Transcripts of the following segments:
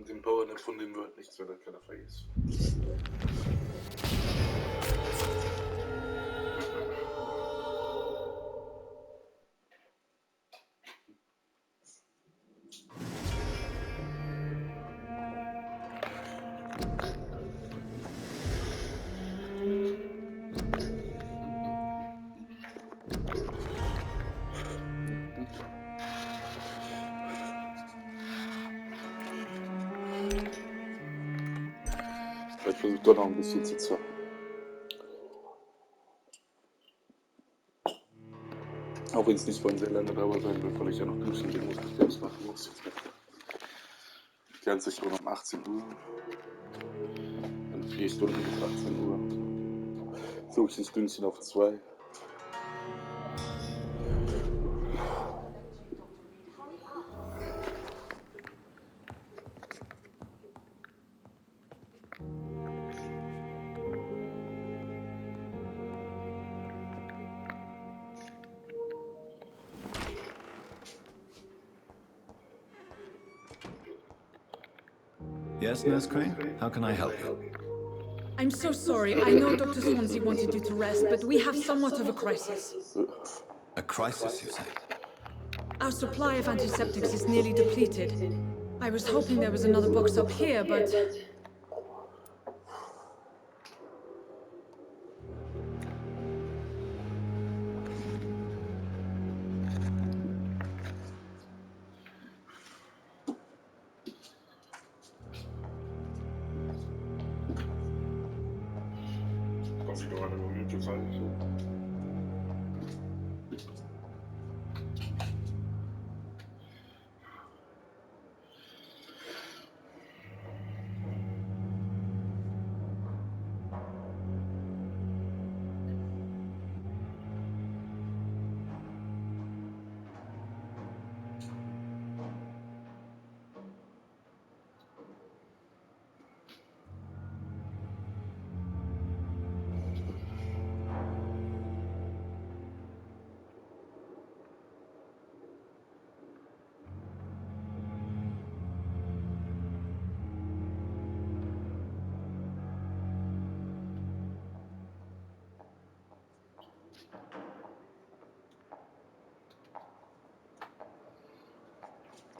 dem Powernap von dem wird nichts, wenn er keiner vergisst. Ich versuche doch noch ein bisschen zu zocken. Auch wenn es nicht von sehr lange Dauer sein wird, weil ich ja noch duschen gehen muss, ich das machen muss. Die ganze Stunde um 18 Uhr. Dann 4 Stunden bis 18 Uhr. Suche ich das Dünnchen auf 2. Yes, Nurse Crane? How can I help you? I'm so sorry. I know Dr. Swansea wanted you to rest, but we have somewhat of a crisis. A crisis, you say? Our supply of antiseptics is nearly depleted. I was hoping there was another box up here, but...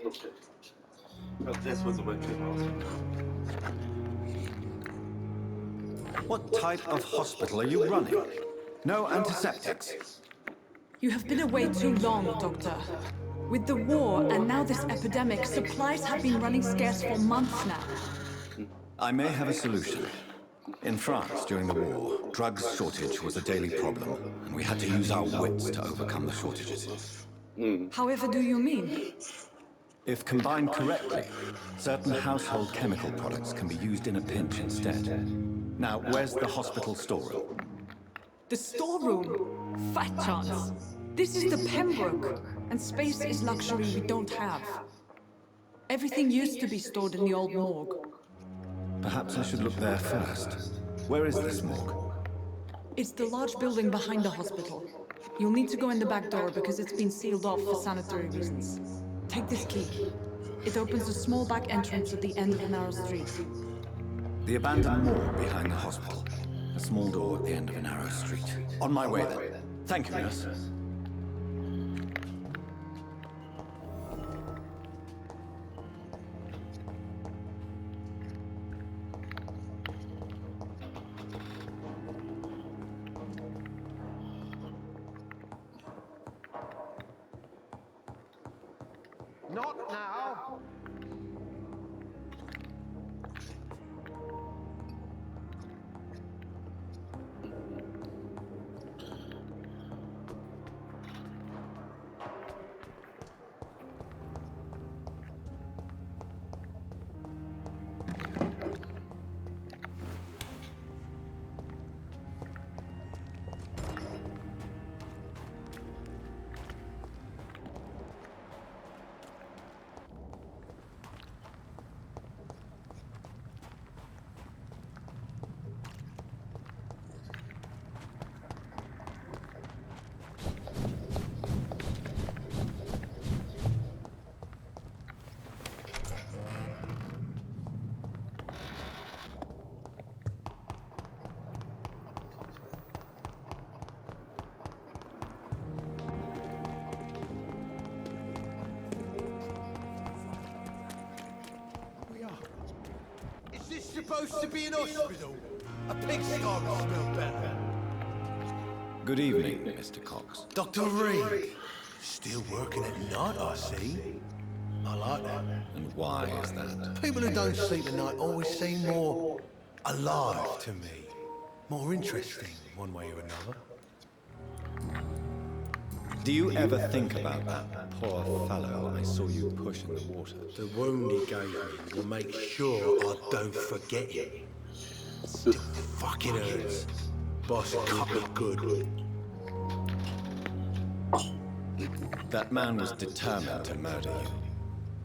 Okay. Also erstmal so weit gehen aus. What type of hospital are you running? No antiseptics? You have been away too long, Doctor. With the war and now this epidemic, supplies have been running scarce for months now. I may have a solution. In France, during the war, drugs shortage was a daily problem, and we had to use our wits to overcome the shortages. However do you mean? If combined correctly, certain household chemical products can be used in a pinch instead. Now, where's the hospital storeroom? The storeroom? Fat chance. This is the Pembroke, and space is luxury we don't have. Everything used to be stored in the old morgue. Perhaps I should look there first. Where is this morgue? It's the large building behind the hospital. You'll need to go in the back door because it's been sealed off for sanitary reasons. Take this key. It opens a small back entrance at the end of a narrow street. The abandoned morgue behind the hospital. A small door at the end of a narrow street. On my way then. Thank you, nurse. Not now! supposed to be an hospital? A pigsty would smell better. Good evening, Mr. Cox. Dr. Reed. Still working at night, I see. I like that. And why is that? People who don't sleep at night always seem more alive to me. More interesting, one way or another. Do you ever think about that poor fellow I saw you push in the water? The wound he gave me will make sure I don't forget it. Still fucking hurts. Boss cut me good. That man was determined to murder you.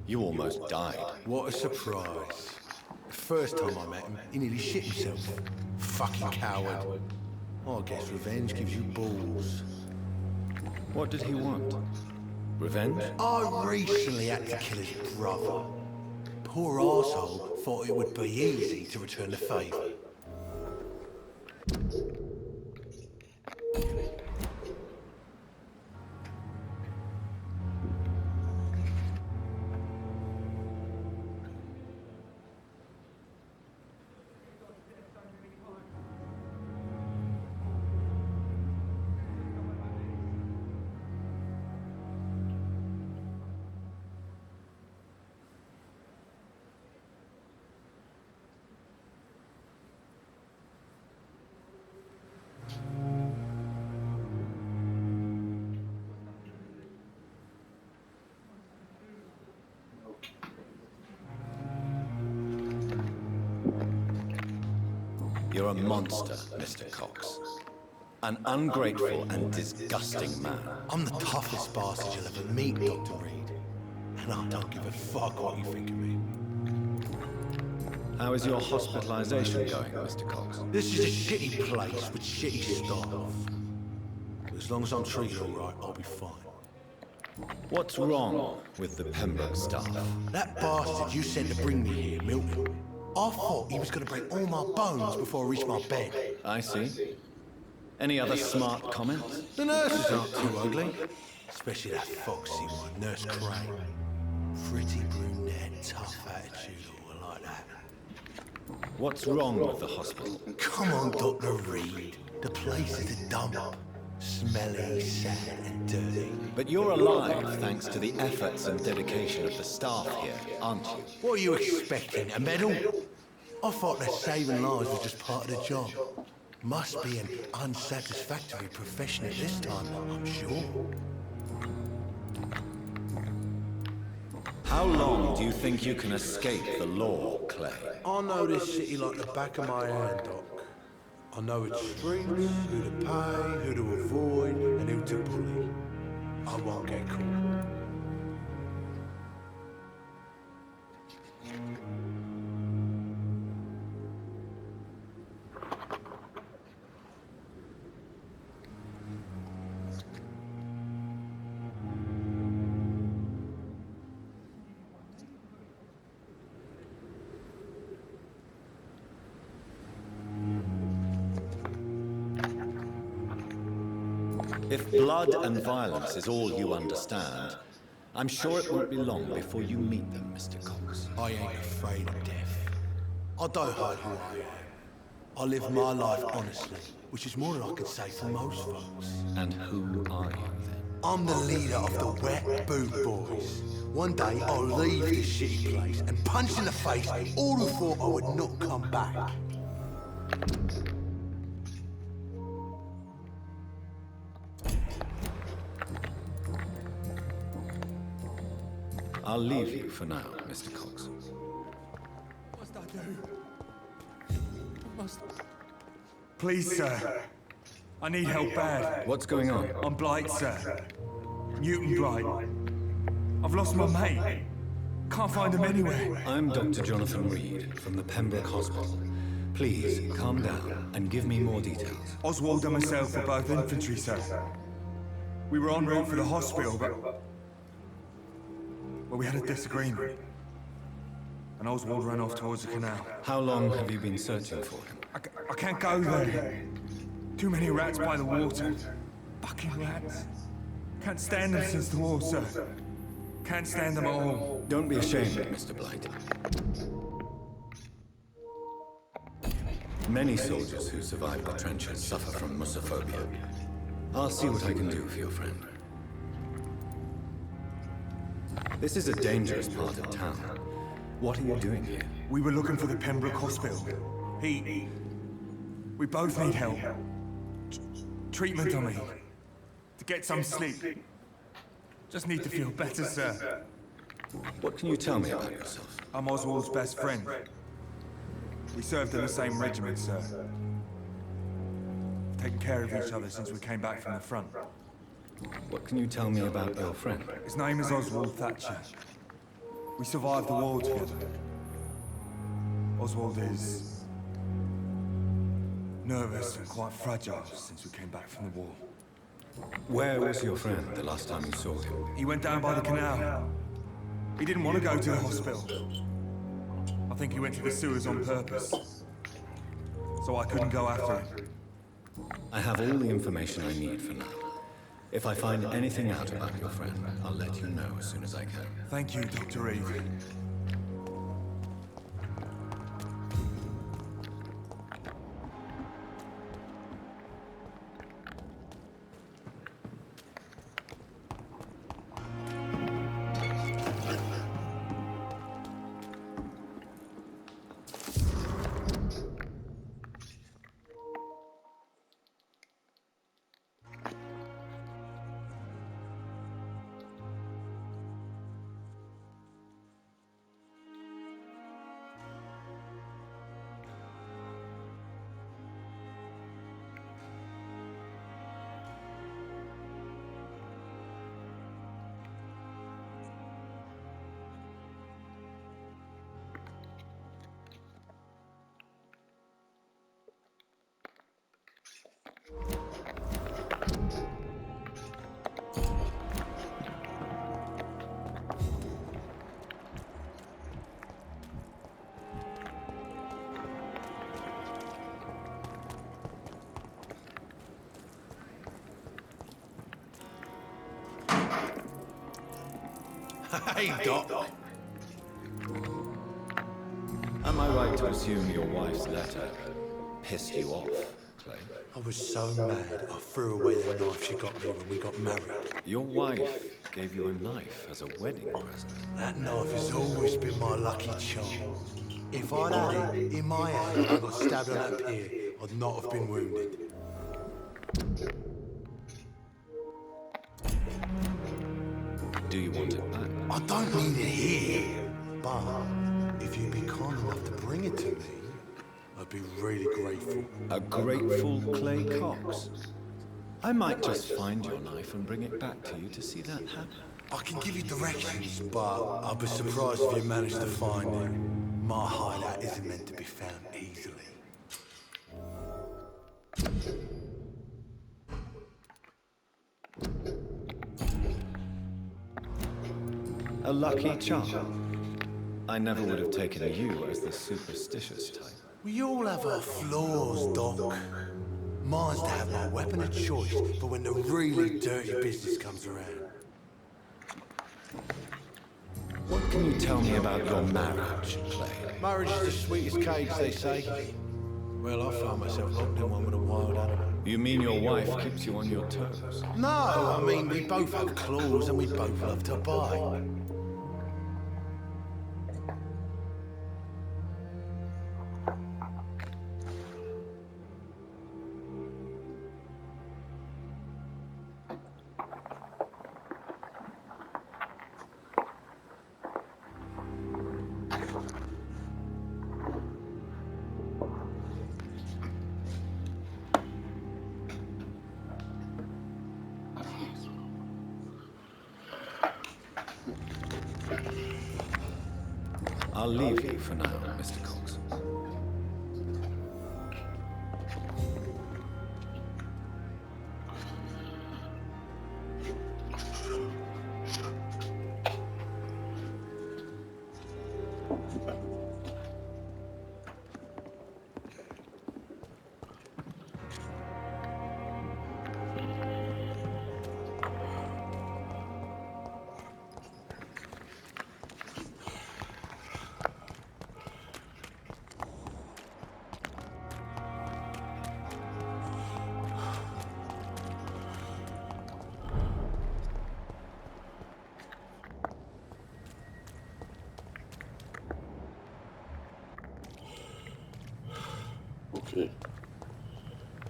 You almost died. What a surprise. The first time I met him, he nearly shit himself. Fucking coward. I guess revenge gives you balls. What did he want? Revenge? I recently had to kill his brother. Poor arsehole thought it would be easy to return the favour. You're a monster, Mr. Cox. An ungrateful and disgusting man. I'm the toughest bastard you'll ever meet, Dr. Reed. And I don't give a fuck what you think of me. How is your hospitalization going, Mr. Cox? This is a shitty place with shitty staff. But as long as I'm treated all right, I'll be fine. What's wrong with the Pembroke staff? That bastard you sent to bring me here, Milton, I thought he was going to break all my bones before I reached my bed. I see. Any other smart comments? The nurses aren't too ugly. Especially that foxy one, Nurse Crane. Pretty brunette, tough attitude, all like that. What's wrong with the hospital? Come on, Dr. Reed. The place is a dump. Smelly, sad, and dirty. But you're alive thanks to the efforts and dedication of the staff here, aren't you? What are you expecting, a medal? I thought that saving lives was just part of the job. Must be an unsatisfactory profession at this time, I'm sure. How long do you think you can escape the law, Clay? I know this city like the back of my hand, Doc. I know its streets, who to pay, who to avoid, and who to bully. I won't get caught. If blood and violence is all you understand, I'm sure it won't be long before you meet them, Mr. Cox. I ain't afraid of death. I don't hide who I am. I live my life honestly, which is more than I can say for most folks. And who are you, then? I'm the leader of the Wet Boot Boys. One day I'll leave this shitty place and punch in the face all who thought I would not come back. I'll leave you for now, Mr. Cox. Must I do? Must... Please, sir. I need help bad. What's going on? I'm Blight, sir. Newton Blight. I've lost my mate. Can't find him anywhere. I'm Dr. Jonathan Reed from the Pembroke Hospital. Please, calm down and give me more details. Oswald and myself were both infantry, sir. We were en route for the hospital, but we had a disagreement. And Oswald ran off towards the canal. How long have you been searching for him? I can't go there. Too many rats by the water. Fucking rats. Can't stand them since the war, sir. Can't stand them at all. Don't be ashamed, Mr. Blight. Many soldiers who survive the trenches suffer from musophobia. I'll see what I can do for your friend. This is a dangerous part of town. What are you doing here? We were looking for the Pembroke Hospital. We both need help. Treatment, I mean. To get some sleep. Just need to feel better, sir. What can you tell me about yourself? I'm Oswald's best friend. We served in the same regiment, sir. Taken care of each other since we came back from the front. What can you tell me about your friend? His name is Oswald Thatcher. We survived the war together. Oswald is nervous and quite fragile since we came back from the war. Where was your friend the last time you saw him? He went down by the canal. He didn't want to go to the hospital. I think he went to the sewers on purpose. So I couldn't go after him. I have all the information I need for now. If I find anything out about your friend, I'll let you know as soon as I can. Thank you, Dr. Eve. Hey, Doc. Am I right to assume your wife's letter pissed you off, Clay? I was so mad, I threw away the knife she got me when we got married. Your wife gave you a knife as a wedding present. That knife has always been my lucky charm. If I'd had it in my hand and I got stabbed on that pier, I'd not have been wounded. Do you want it back? I don't need it here, but if you'd be kind enough to bring it to me, I'd be really grateful. A grateful Clay Cox? I might just find your knife and bring it back to you to see that happen. I can give you directions, but I'd be surprised if you managed to find it. My hideout isn't meant to be found easily. A lucky charm. I never would have taken you as the superstitious type. We all have our flaws, Doc. Mine's to have my weapon of choice for when the really dirty business comes around. What can you tell me about your marriage, Clay? Marriage is the sweetest cage, they say. Well, I found myself locked in one with a wild animal. You mean your wife keeps you on your toes? No, I mean, we both have claws and we both love to bite. I'll leave you for now, Mr. Cox.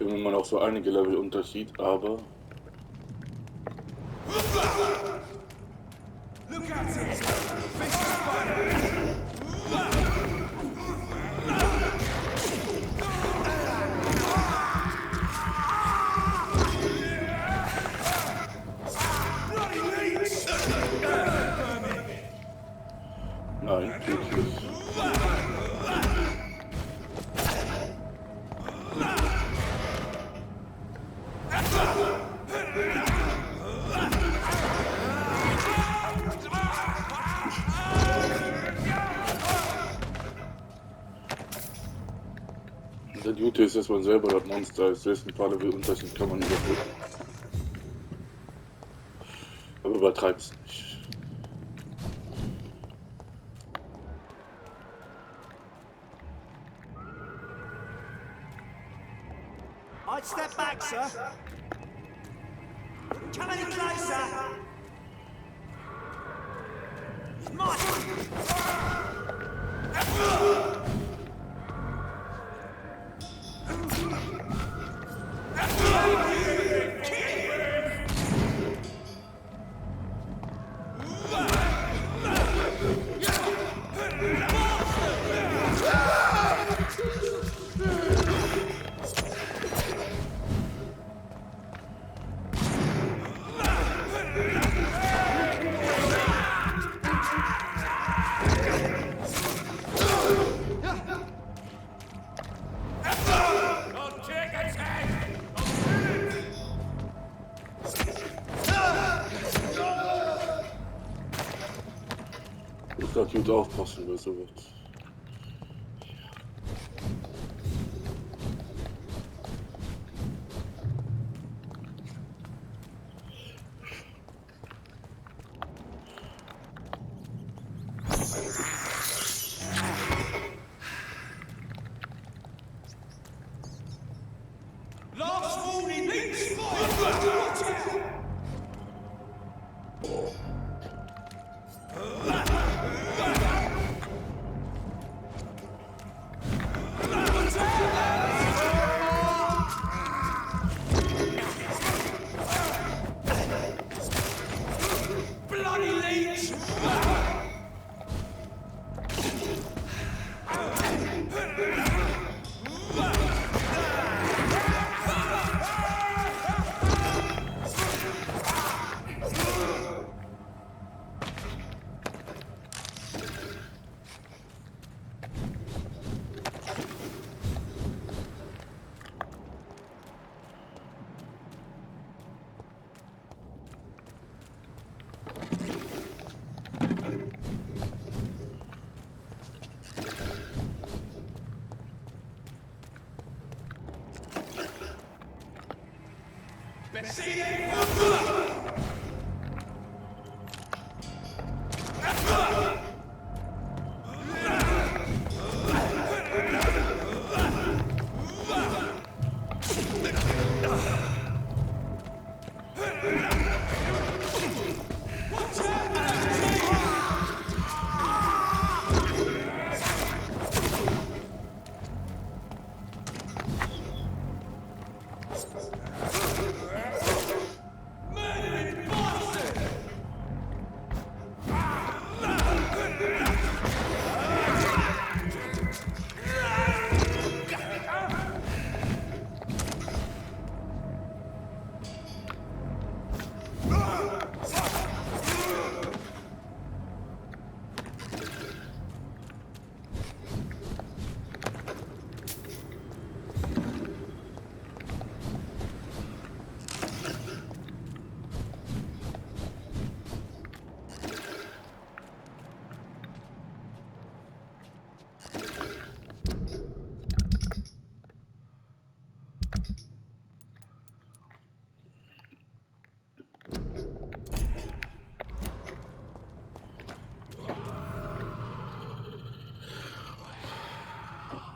Irgendwann auch so einige Levelunterschied, aber nein, wirklich. Der Gute ist, dass man selber das Monster ist, dessen Levelunterschied kann man überbrücken. Aber übertreib's nicht. I'd step back, sir. Come any closer. It's mine. Ich darf gut aufpassen, wer so wird. Last warning, leech fire! Bloody leech!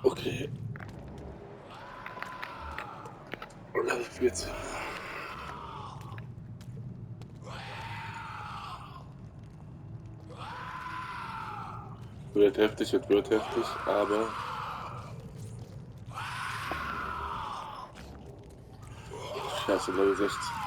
Okay. Level 14. Wird heftig, es wird heftig, aber Scheiße, Level 16.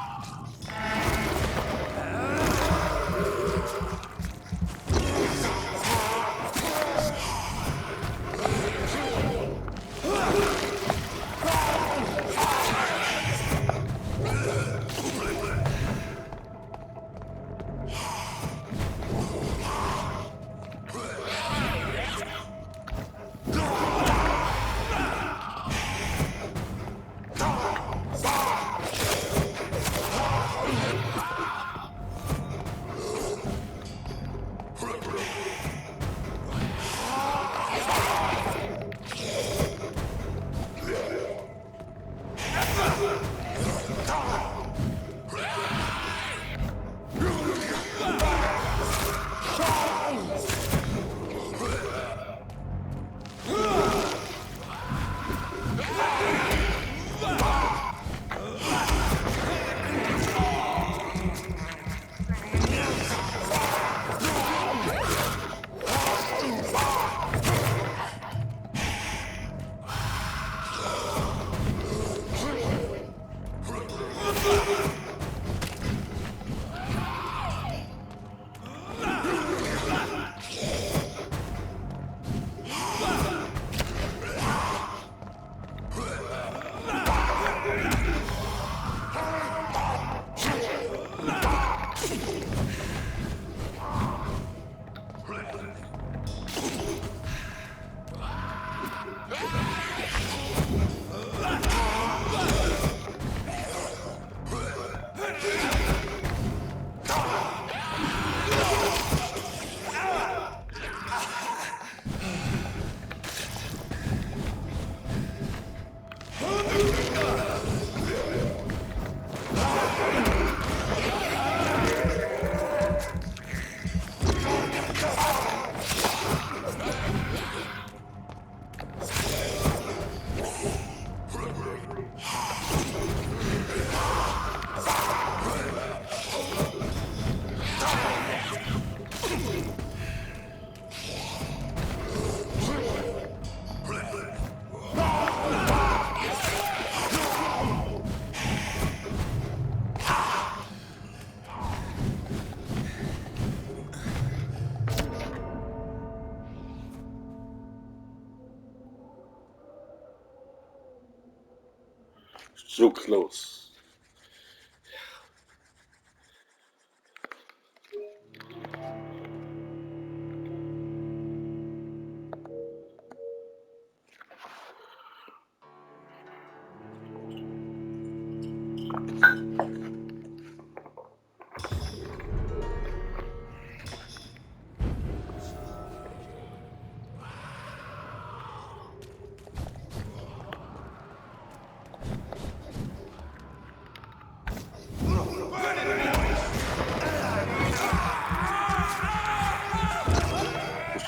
So close.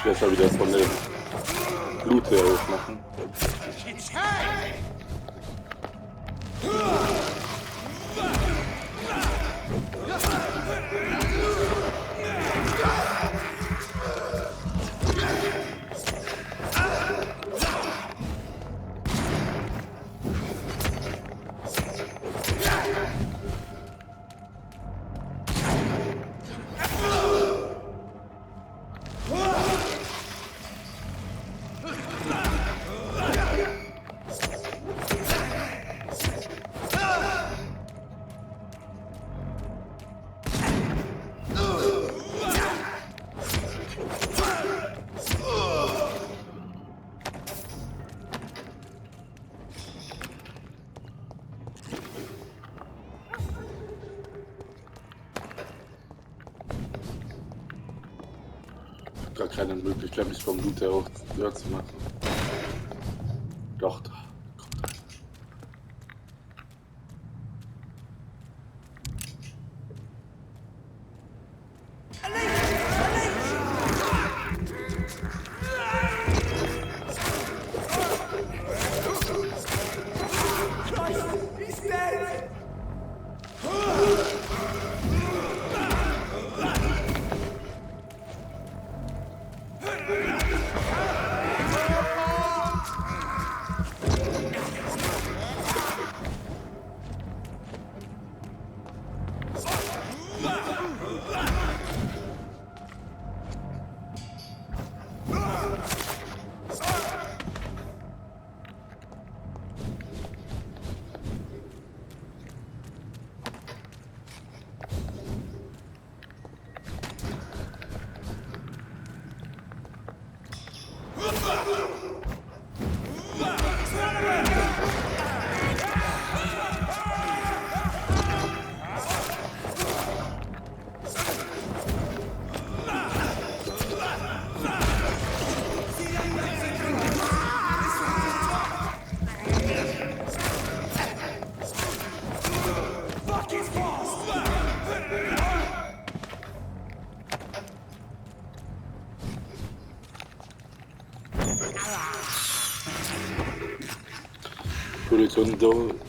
Ich werde wieder von der Blut her aufmachen. Gar keine Möglichkeit, mich vom Blut her auch höher zu machen. Doch, da.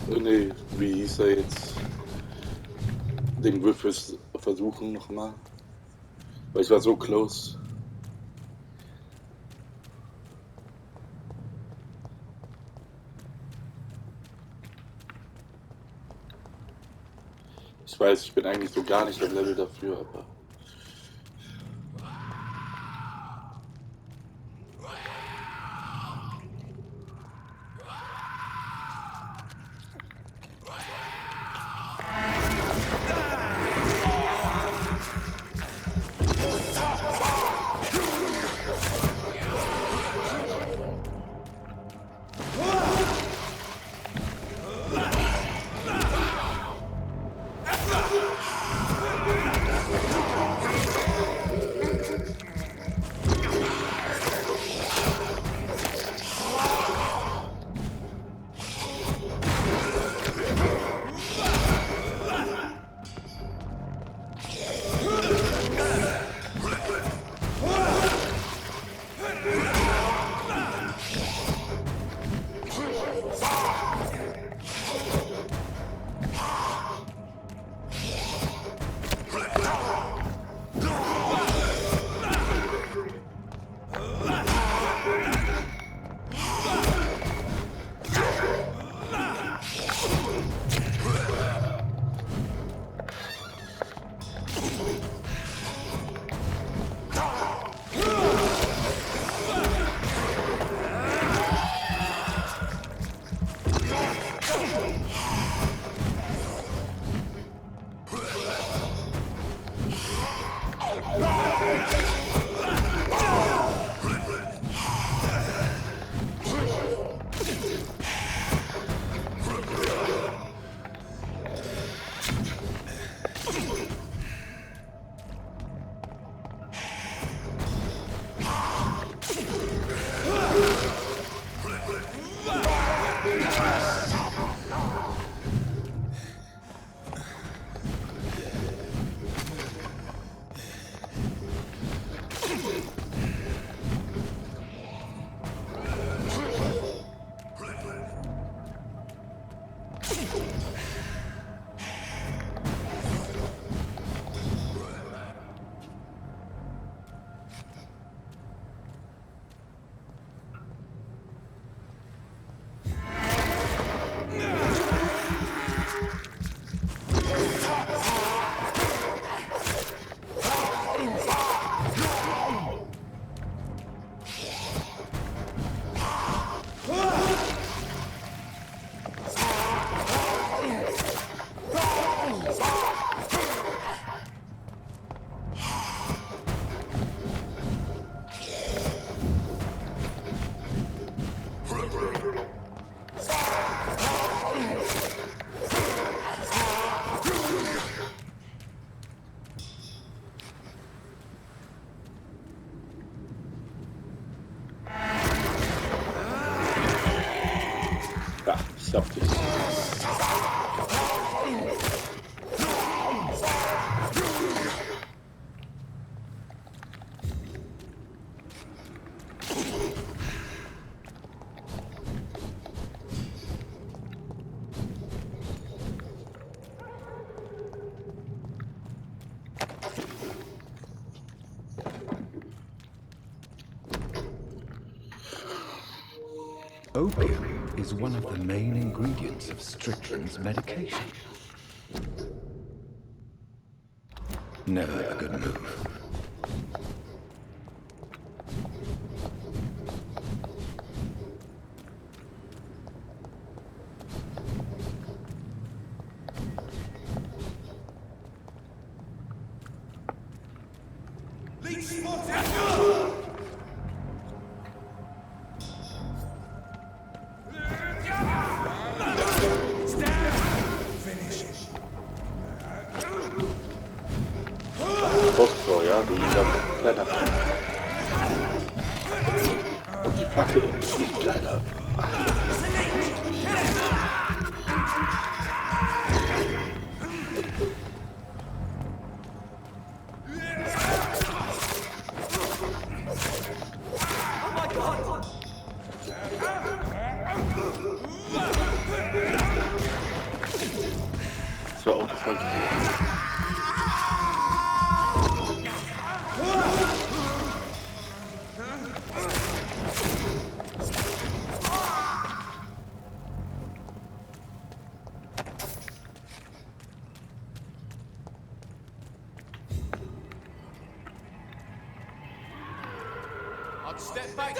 Nee, wie hieß er jetzt? Den Griffith versuchen nochmal. Weil ich war so close. Ich weiß, ich bin eigentlich so gar nicht am Level dafür, aber... hab dich. Opium is one of the main ingredients of Strickland's medication. Never a good move. Leech spotted! Posttor, ja, du lieber kleiner. Und die Fackel fliegt leider. Das war auch gefallen. I'd step back.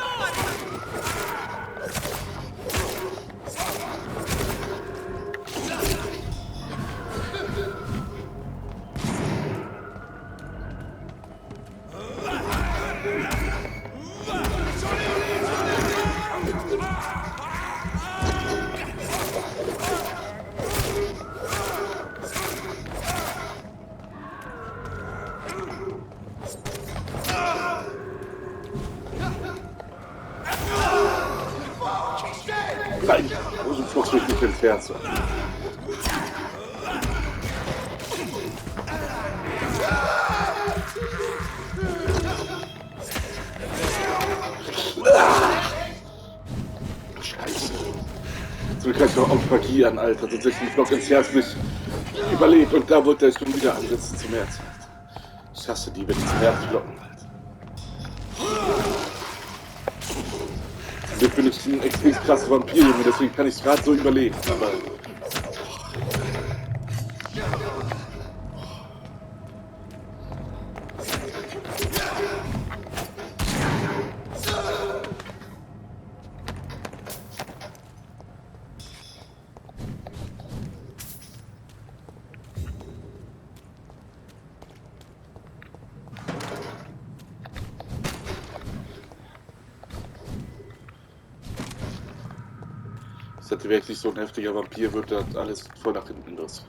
Nein, du flogst mich nicht ins Herz. Scheiße. So kann ich doch auch Magie an, Alter. Sonst hätte ich den Flock ins Herz nicht überlebt. Und da wollte er schon wieder ansetzen zum Herz. Ich hasse die, wenn die zum Herz flocken, Alter. Jetzt bin ich ein extrem krasser Vampir, Junge, deswegen kann ich es gerade so überleben. Aber es hätte wirklich so ein heftiger Vampir, würde das alles voll nach hinten los.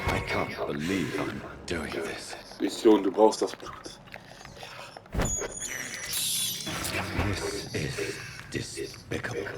I can't believe I'm doing this. Vision, du brauchst das Blut. This is despicable.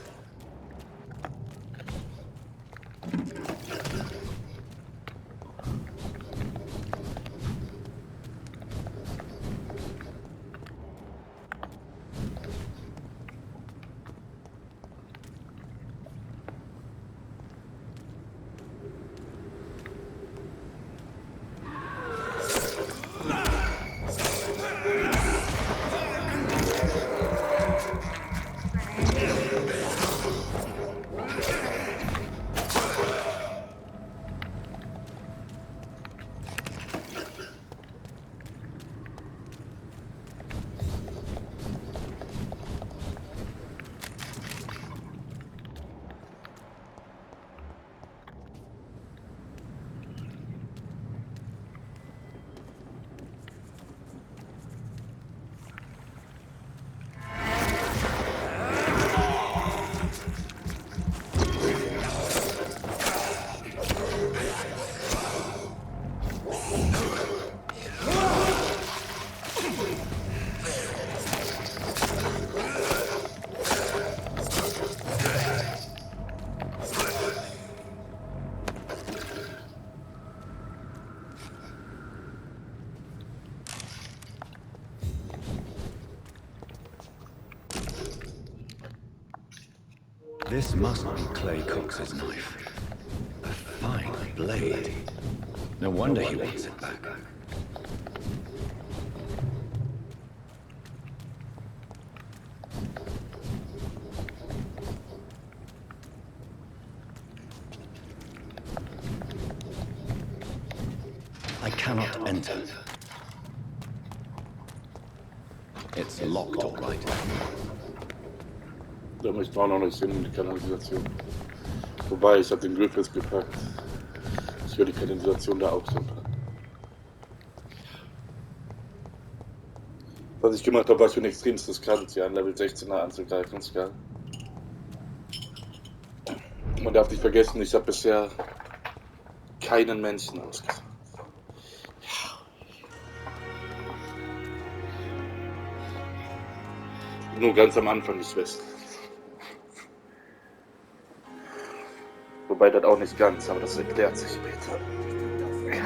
This must be Clay Cox's knife. A fine blade. No wonder he wants it back. I cannot enter. It's locked, all right. Da möchten wir auch noch nicht hin in die Kanalisation. Wobei, ich habe den Griffith gepackt. Ich will die Kanalisation da auch sind. Was ich gemacht habe, war schon extrem riskant, hier an Level 16er anzugreifen, ist geil. Man darf nicht vergessen, ich habe bisher keinen Menschen ausgesucht. Nur ganz am Anfang des Westens. Wobei das auch nicht ganz, aber das erklärt sich später. Ja.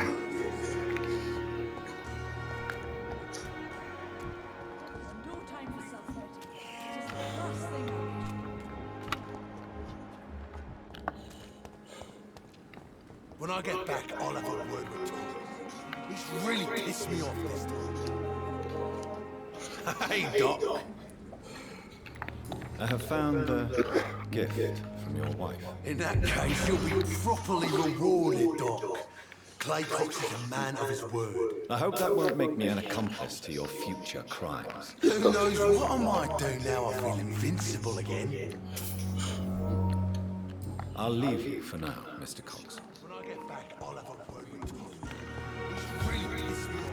When I get back, I'll have a word with Tom. He's really pissed me off this time. Hey, Doc. I have found a gift from your wife. In that case, you'll be properly rewarded, Doc. Clay Cox is a man of his word. I hope that won't make me an accomplice to your future crimes. Who knows what I might do now I feel invincible again? I'll leave you for now, Mr. Cox. When I get back, I'll have a word with Tom. He's really pissed me off.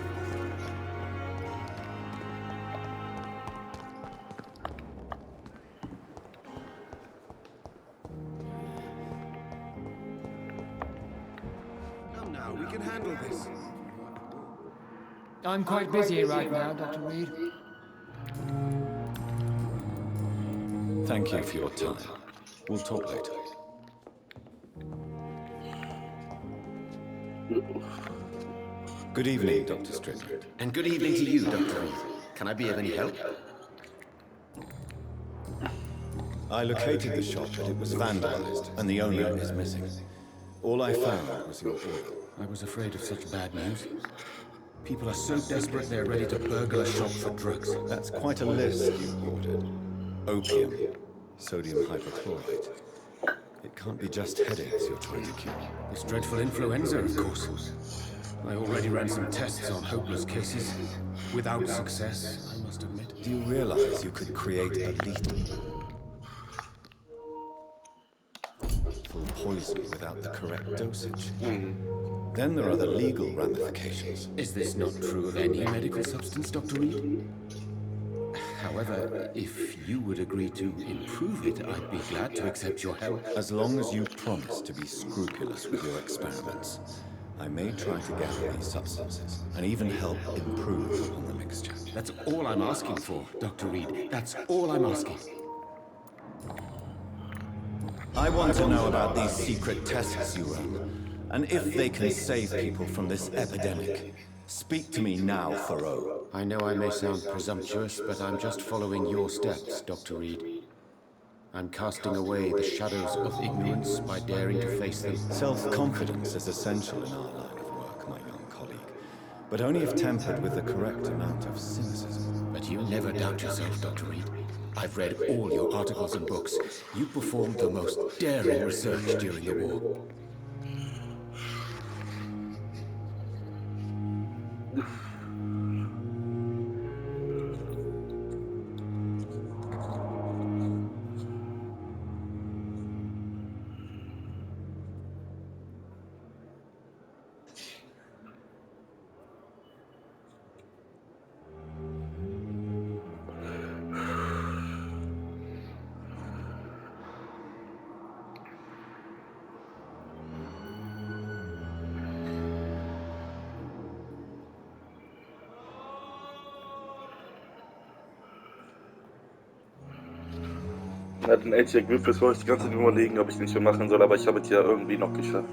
We can handle this. I'm quite busy right now, Dr. Reed. Thank you for your time. We'll talk later. Good evening, Dr. Strickland. And good evening to you, Dr. Reed. Can I be of any help? I located the shop, but it was vandalized, and the owner is missing. All I found was your order. I was afraid of such bad news. People are so desperate they're ready to burgle a shop for drugs. That's quite a list you ordered. Opium, sodium hypochlorite. It can't be just headaches you're trying to cure. This dreadful influenza, of course. I already ran some tests on hopeless cases. Without success, I must admit. Do you realize you could create a lethal poison without the correct dosage? Then there are the legal ramifications. Is this not true of any medical substance, Dr. Reed? However, if you would agree to improve it, I'd be glad to accept your help. As long as you promise to be scrupulous with your experiments, I may try to gather these substances, and even help improve on the mixture. That's all I'm asking for, Dr. Reed. That's all I'm asking. I want to know about these secret tests you run, and if they can save people from this epidemic. Speak to me now, Thoreau. I know I may sound presumptuous, but I'm just following your steps, Dr. Reed. I'm casting away the shadows of ignorance by daring to face them. Self-confidence is essential in our line of work, my young colleague, but only if tempered with the correct amount of cynicism. But you never doubt yourself, Dr. Reed. I've read all your articles and books. You performed the most daring research during the war. Ja, den Edge Griffith wollte ich die ganze Zeit überlegen, ob ich den schon machen soll, aber ich habe es ja irgendwie noch geschafft.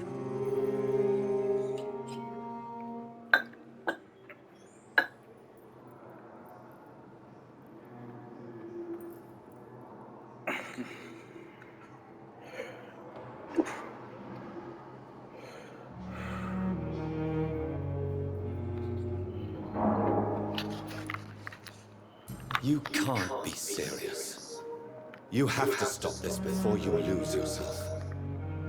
You can't be serious. You have to stop this before you lose yourself.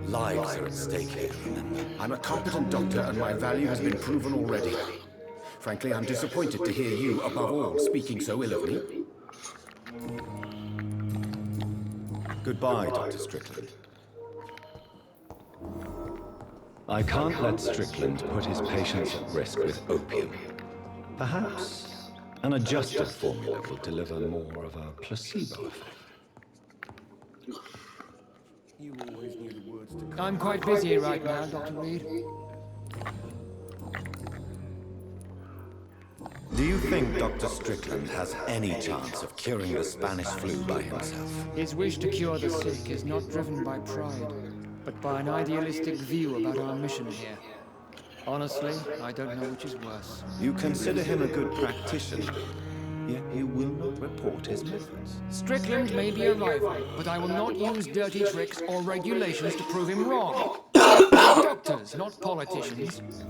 Lives are at stake here, remember? I'm a competent doctor and my value has been proven already. Frankly, I'm disappointed to hear you, above all, speaking so ill of me. Goodbye, Dr. Strickland. I can't let Strickland put his patients at risk with opium. Perhaps an adjusted formula will deliver more of a placebo effect. I'm quite busy right now, Dr. Reed. Do you think Dr. Strickland has any chance of curing the Spanish flu by himself? His wish to cure the sick is not driven by pride, but by an idealistic view about our mission here. Honestly, I don't know which is worse. You consider him a good practitioner, yet you will not report his methods. Strickland may be a rival, but I will not use dirty tricks or regulations to prove him wrong. We're doctors, not politicians.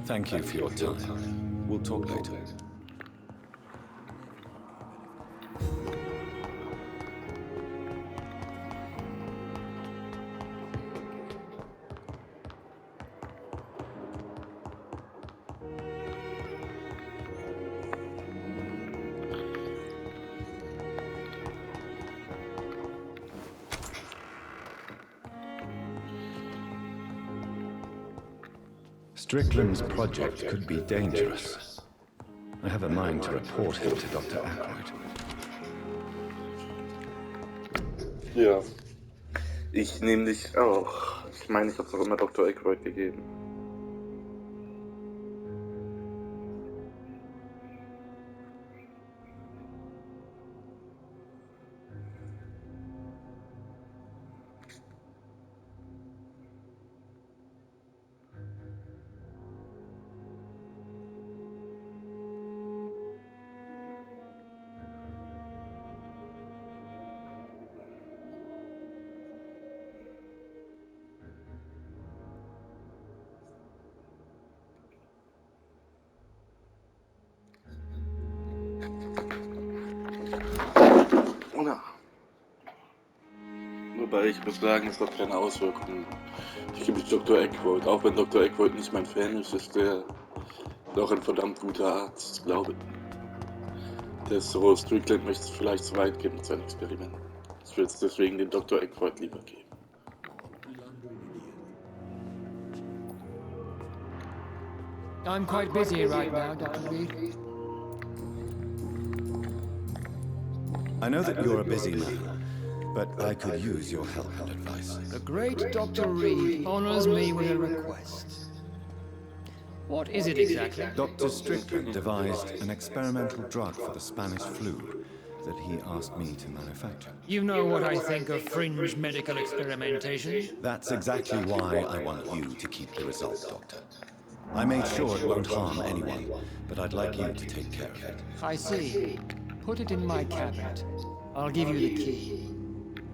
Thank you for your time. We'll talk later. Strickland's project could be dangerous. I have a mind to report him to Dr. Aykroyd. Ja. Ich nämlich auch. Ich meine, ich habe es auch immer Dr. Aykroyd gegeben. Ja. Wobei ich muss sagen, es hat keine Auswirkungen. Ich gebe Dr. Aykroyd, auch wenn Dr. Aykroyd nicht mein Fan ist, ist der auch ein verdammt guter Arzt, glaube ich. Der ist so, Strickland möchte es vielleicht zu weit gehen mit seinem Experiment. Ich würde es deswegen den Dr. Aykroyd lieber geben. I'm quite busy right now, Dr. Reed. I know that you're a busy man, but I could use your help and advice. The great Dr. Reed honors me with a request. What is it exactly? Dr. Strickland devised an experimental drug for the Spanish flu that he asked me to manufacture. You know what I think of fringe medical experimentation. That's exactly why I want you to keep the result, Doctor. I made sure it won't harm anyone, but I'd like you to take care of it. I see. Put it in my cabinet. I'll give you the key.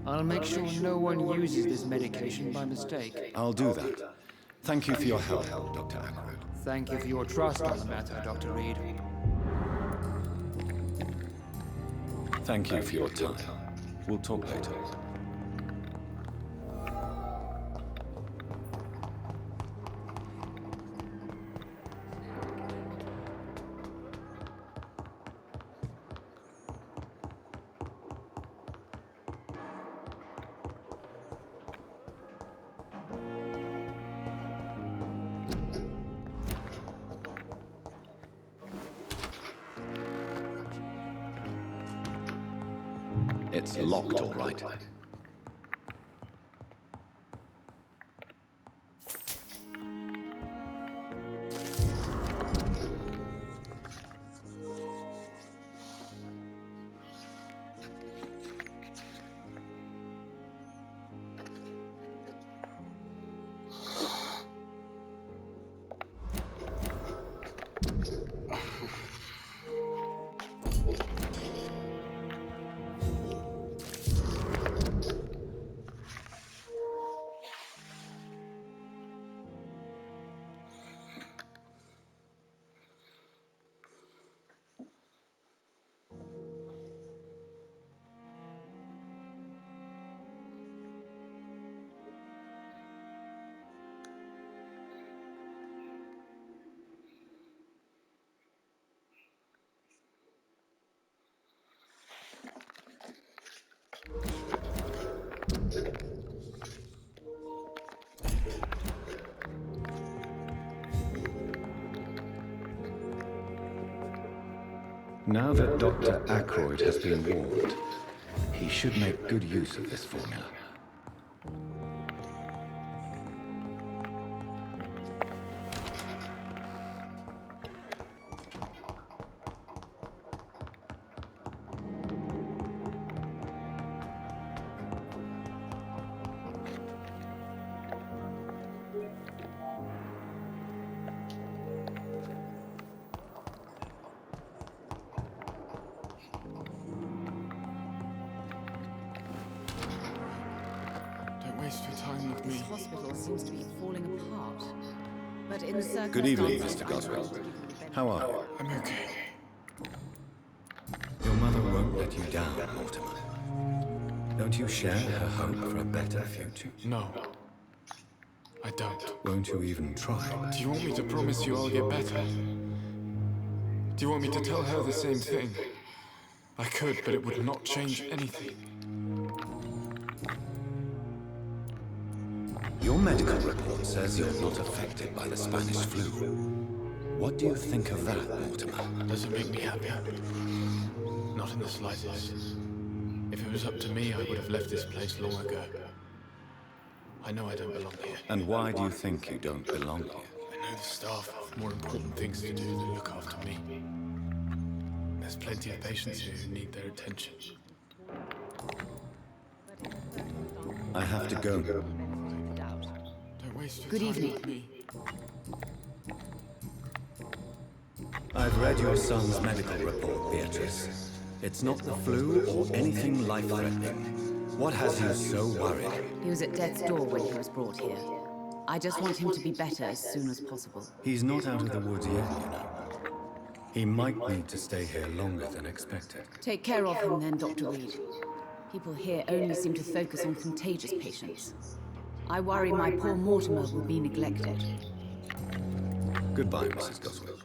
I'll make sure no one uses this medication by mistake. I'll do that. Thank you for your help, Dr. Aykroyd. Thank you for your trust on the matter, Dr. Reed. Thank you for your time. We'll talk later. It's locked, all right. Now that Dr. Ackroyd has been warned, he should make good use of this formula. Waste your time with This me. hospital seems to be falling apart. But in circumstances... Good evening, Mr. Goswell. How are you? I'm okay. Your mother won't let you down, Mortimer. Don't you share her hope for a better future? No. I don't. Won't you even try? Do you want me to promise you I'll get better? Do you want me to tell her the same thing? I could, but it would not change anything. Your medical report says you're not affected by the Spanish flu. What do you think of that, Mortimer? Does it make me happy? Not in the slightest. If it was up to me, I would have left this place long ago. I know I don't belong here. And why do you think you don't belong here? I know the staff have more important things to do than look after me. There's plenty of patients here who need their attention. I have to go. Don't waste your Good time evening. with me. I've read your son's medical report, Beatrice. It's not the flu or anything life-threatening. What has you so worried? He was at death's door when he was brought here. I just want him to be better as soon as possible. He's not out of the woods yet, you know. He might need to stay here longer than expected. Take care of him then, Dr. Reed. People here only seem to focus on contagious patients. I worry my poor Mortimer will be neglected. Goodbye, Mrs. Goswell.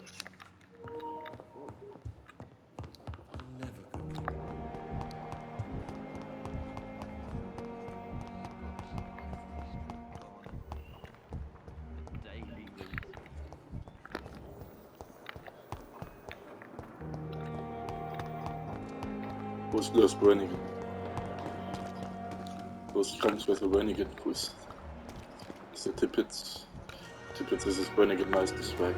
Wo ist das Brannigan? Wo ist Krankenschwester Brannigan? Wo ist der Tippets? Tippets ist es Brannigan meistens schweigt.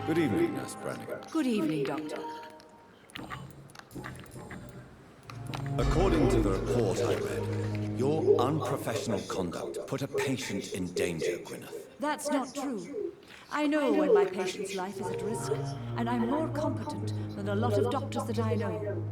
Good evening, Nurse Brannigan. Good evening, Doctor. According to the report I read, your unprofessional conduct put a patient in danger, Griffith. That's not true. I know when my patient's life is at risk, and I'm more competent than a lot of doctors that I know.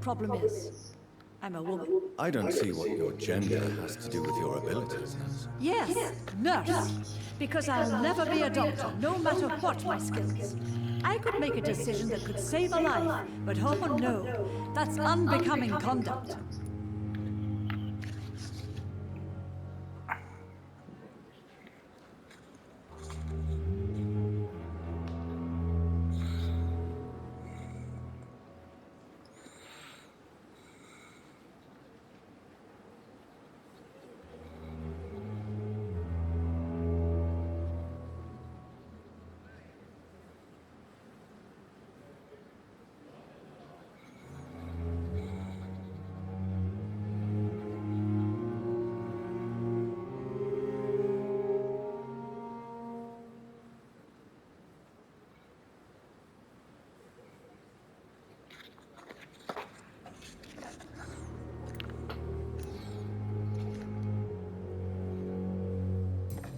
Problem is, I'm a woman. I don't see what your gender has to do with your abilities, Nurse. Yes, nurse. Because I'll never be a doctor, no matter what my skills. I could make a decision that could save a life, but oh no, that's unbecoming conduct.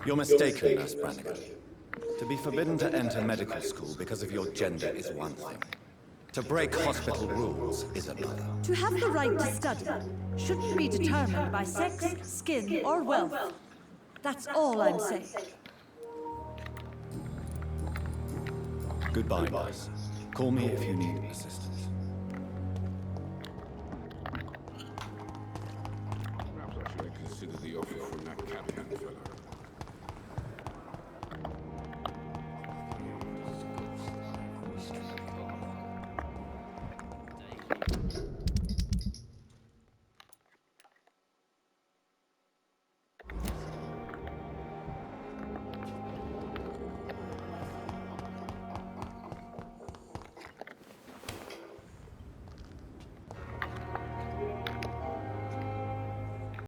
You're mistaken, Nurse Brannigan. To be forbidden to enter medical school because of your gender is one thing. To break hospital rules is another. To have the right to study shouldn't be determined by sex, skin, or wealth. That's all I'm saying. Goodbye, nurse. Call me if you need assistance. Perhaps I should consider the offer from that Captain fellow.